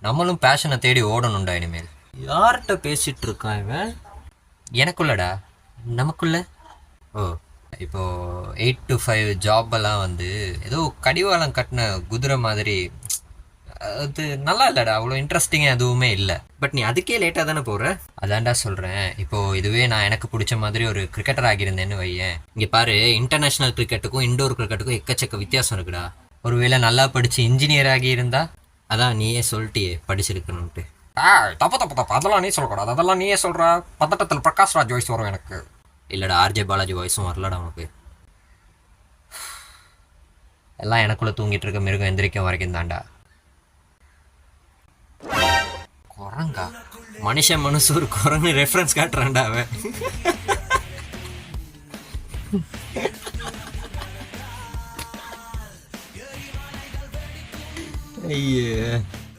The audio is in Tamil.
நம்மளும் பேஷனை தேடி ஓடணும்டா இனிமேல். யார்கிட்ட பேசிட்டு இருக்கான் இவன்? எனக்குள்ளடா, நமக்குள்ள. ஓ, இப்போ 8 to 5 ஜாப்பெல்லாம் வந்து ஏதோ கடிவாளம் கட்டின குதிரை மாதிரி. அது நல்லா இல்லைடா, அவ்வளோ இன்ட்ரெஸ்டிங்காக எதுவுமே இல்லை. பட் நீ அதுக்கே லேட்டாக தானே போகிற. அதான்டா சொல்கிறேன். இப்போது இதுவே நான் எனக்கு பிடிச்ச மாதிரி ஒரு கிரிக்கெட்டர் ஆகியிருந்தேன்னு வையேன். இங்கே பாரு, இன்டர்நேஷ்னல் கிரிக்கெட்டுக்கும் இண்டோர் கிரிக்கெட்டுக்கும் எக்கச்சக்க வித்தியாசம் இருக்குடா. ஒருவேளை நல்லா படித்து இன்ஜினியர் ஆகியிருந்தா. அதான் நீயே சொல்லிட்டியே படிச்சிருக்கணுன்ட்டு. தப்பு தப்பு தப்பு, அதெல்லாம் நீ சொல்லக்கூடாது. அதெல்லாம் நீயே சொல்கிற. பதட்டத்தில் பிரகாஷ் ராஜ் வாய்ஸ் வரும் எனக்கு. இல்லைடா, ஆர்ஜே பாலாஜி வாய்ஸும் வரலடா உனக்கு. எல்லாம் எனக்குள்ளே தூங்கிட்டு இருக்க மிருகம் எந்திரிக்க வரைக்கும் தாண்டா. குரங்கா? மனுஷன் மனசு ஒரு குரங்கு ரெஃபரன்ஸ் காட்டுறான்டா அவன். ஐயே.